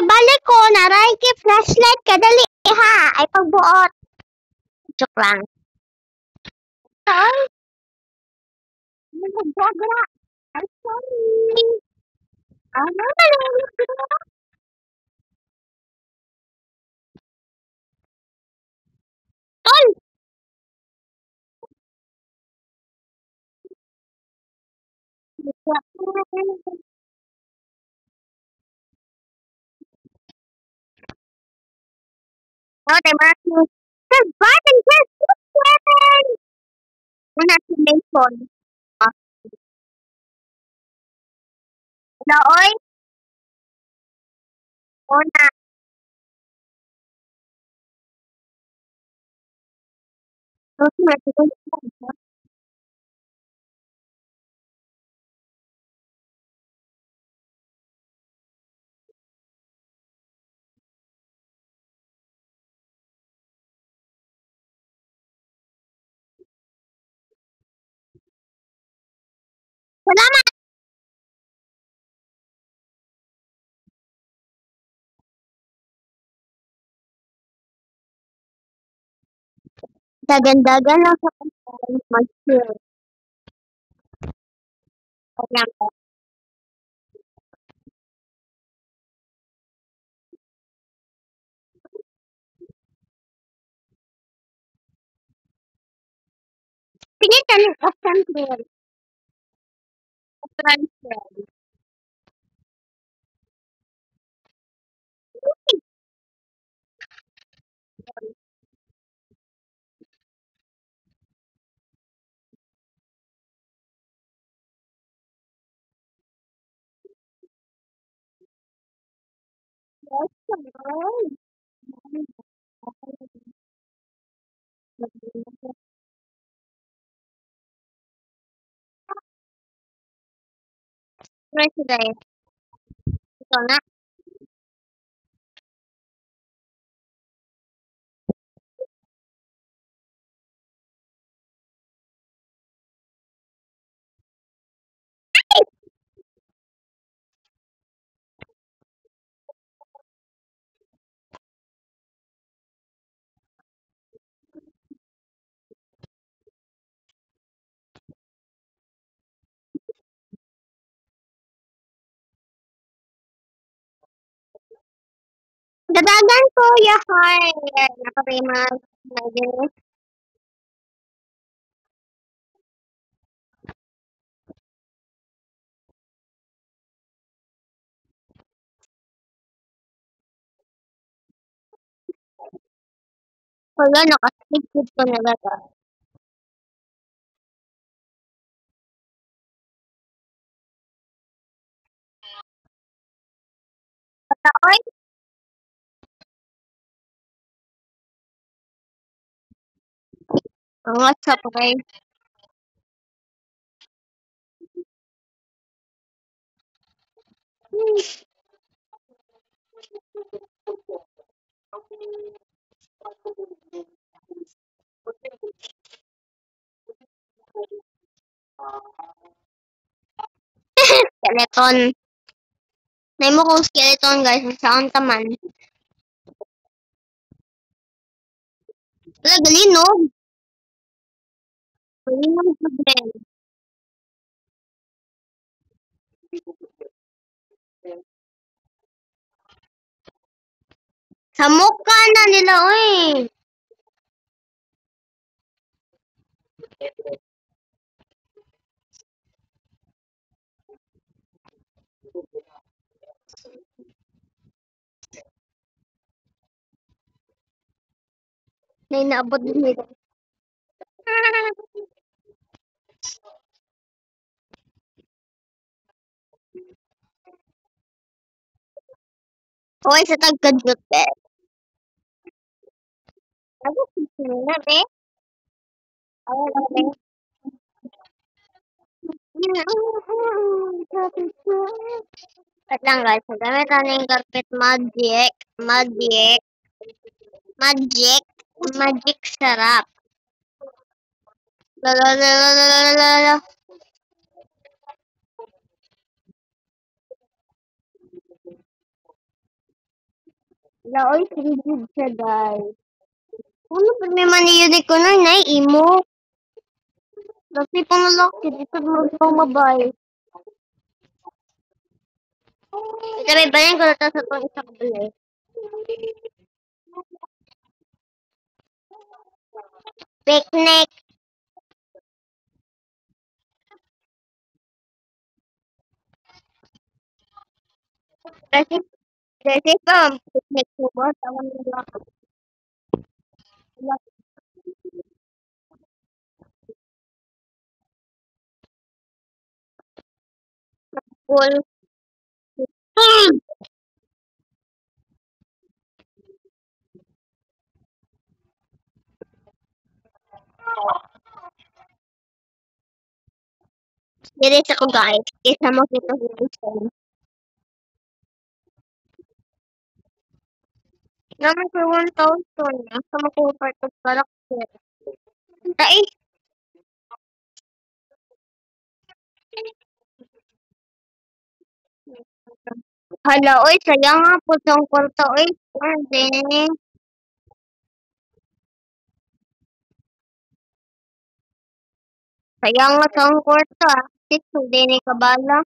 ibalik ko. Naray kay flashlight ka. Dali ha. Ay pagbuot. Joke lang. Ay. Nagbagra. I'm sorry. Ano na lang. Tol. Oh, they mark you. Says Barton says Kevin. Una si Mason. Hello, oy. Una. Salamat. Dagan-dagan lang sa pagkain mag-share. Example. Sige, tanong option clear. Transfer. Yes, try today. Ito na. Dadagan ko ya heart. Nakapimag. Naging. Wala, nakasigid ko na lata. Oy. What's up, okay? Skeleton. Nay mo kong skeleton, guys. Saan taman? Wala, galinog. Galinog sa brand. Sa mukha na nila, oy. Nay naabot din nila. Oy, sa tagkadot, eh. Ano, sila, eh? Ay, okay. Wait lang, guys. Magamit tayo ng carpet magic. Magic. Magic. Magic sarap. Lalalalalalala. Laoy, frigid siya, guys. Ano pa may maniyunig ko na, imo. Kasi pangalaki, dito mo mabay. Ito may bayan ko na sa itong isang balay. Picnic. Kasi picnic ko ba? Tawag nila. Full. Diretso ko guys. Kesa makita ko gusto. Naman for 1,000. Asa makuha part of character. Dai. Hala, oy, sayang nga po sa kwarta, oy. Hindi. Sayang nga sa kwarta. Hindi ni kabala.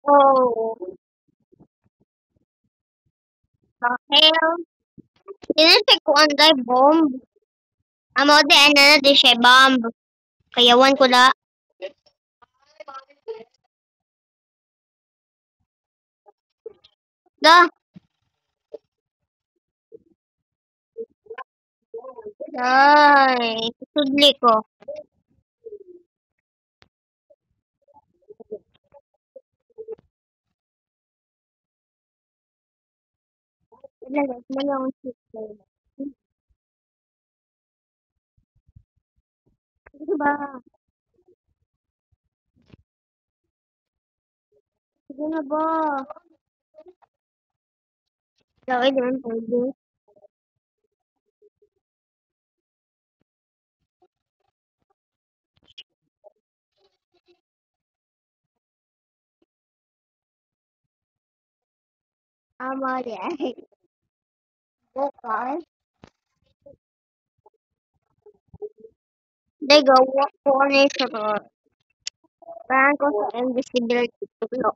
Oh. The hell? Sinisip ko ang bomb. Amo di, ano na di siya bomb. Kayawan ko na. Da. Ay, sudli ko. Ilagay mo yung sister. Sige ba? Sige na ba? Laway naman pwede. Ama di ay. Okay. They go walk ko ano yung saror. Parang ko sa invisible tulo.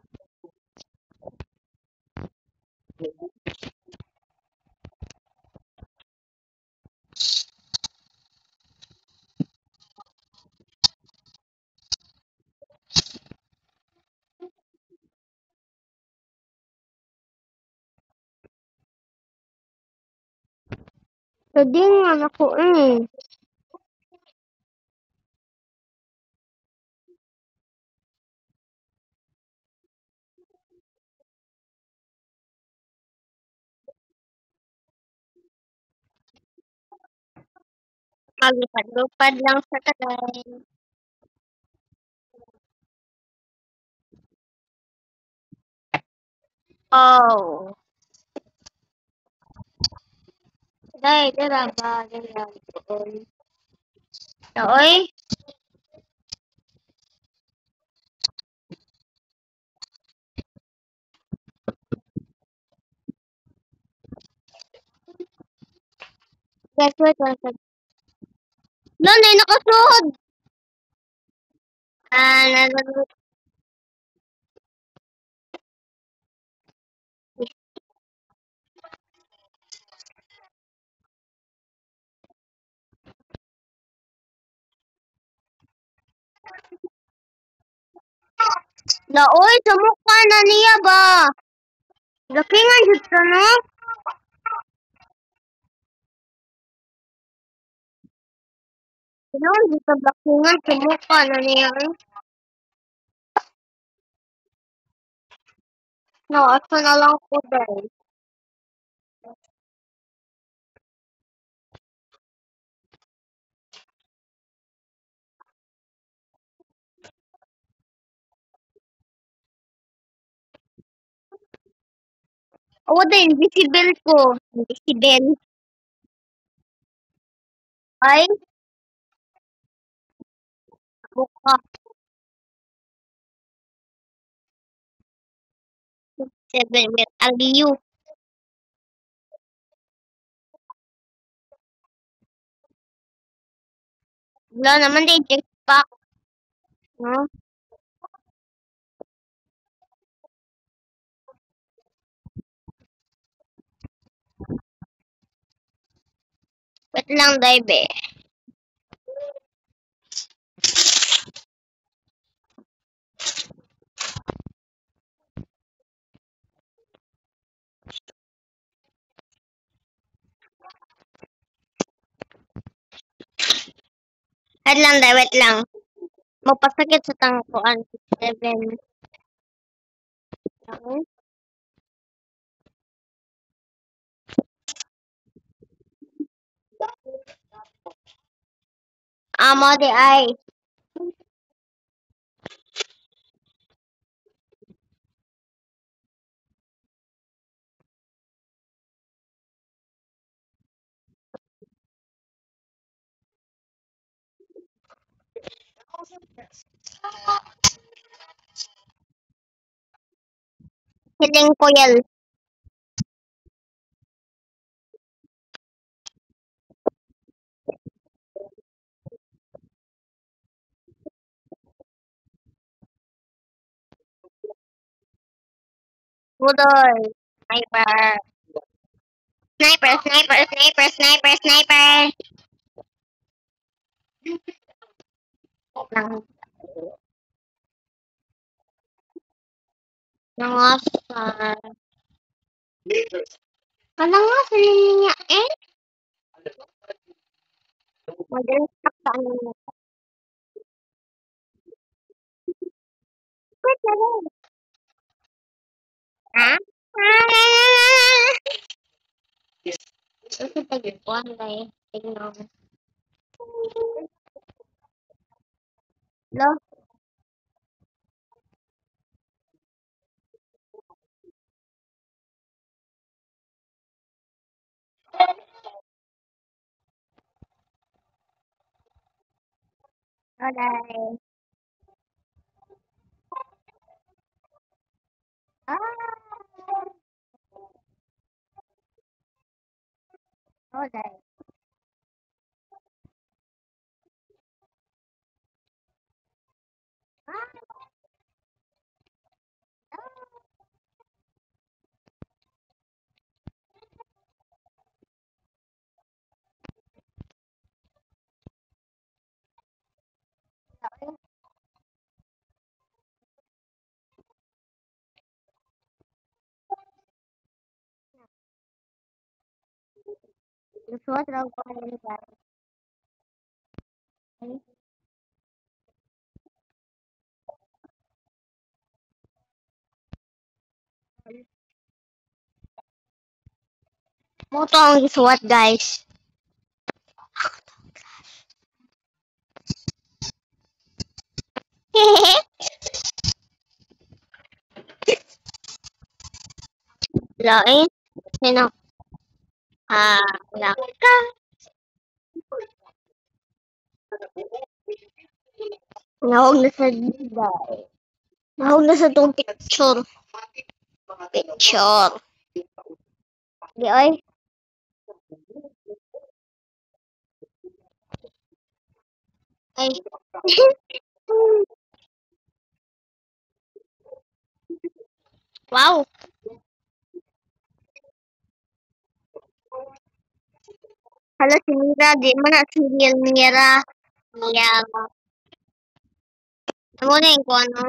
So din nga ako Maglupad-lupad lang sa tagay. Oh. Dai, dira ba? Dira. Oy. Guess what? Doon ay nakasud. Nalulot. Laoy, sa mukha na niya ba? Laki nga jud ka no? Sino jud ka laki nga sa mukha na niya. No, ito na lang po guys. Oo din, invisible ko. Invisible. Ay, buka. 7 met. Aliyu. Wala naman din, jetpack. No? Wait lang, dive eh. Wait lang, dive, wait lang. Magpasakit sa tangkuan. 7. Okay. Amo di ay. Hiling ko yan. Budoy. Sniper. Sniper, sniper, sniper, sniper, sniper. Lang. Nangasar. Kala nga sa linya eh. Magaling sa ano mo. Wait lang. Ha? Kasi tagpuan na eh. Tingnan. Lo. Okay. Ah. Okay. Ah. Gusto ko ko ng lugar. Moto ang isuot guys. Lain. Sino? Ah, wala ka. Nahog na sa day. Nahog na sa tong picture. Picture. Di ay. Ay. Wow. Hala si Mira. Di mo na serial Mira. Mira. Amo na yung kung ano.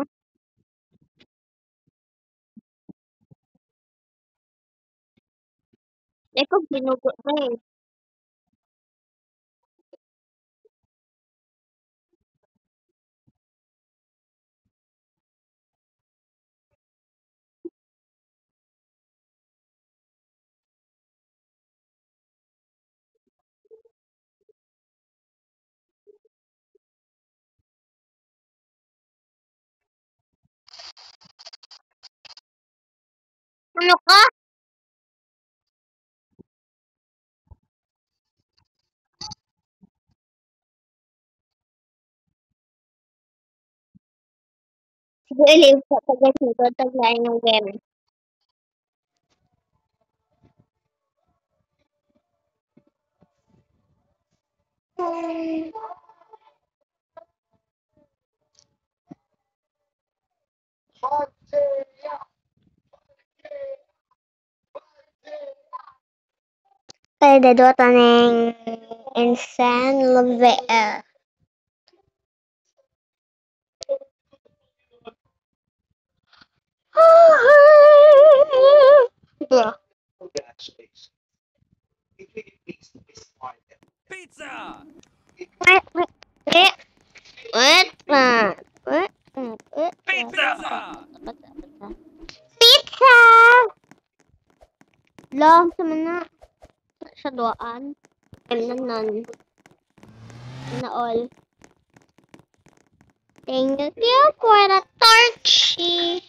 Eko, binugot na eh. Ano ka? Sige, live sa pag-asito. Taglayan ng game. Pwede dota ng Insane Love. Yeah. Pizza! Wait. Pizza! Pizza! Long sa mana. Sa doan. Kailanan. Na all. Thank you for the torchy.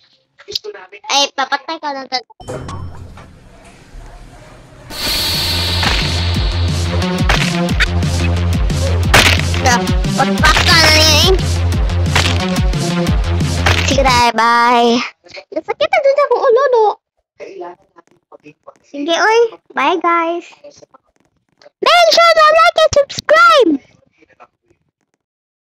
Ay, papatay ka na. Pagpak ka na yun. Sige tayo, bye. Nasakit na dun akong ulo, no? Sige, oy. Bye, guys. Make sure to like and subscribe.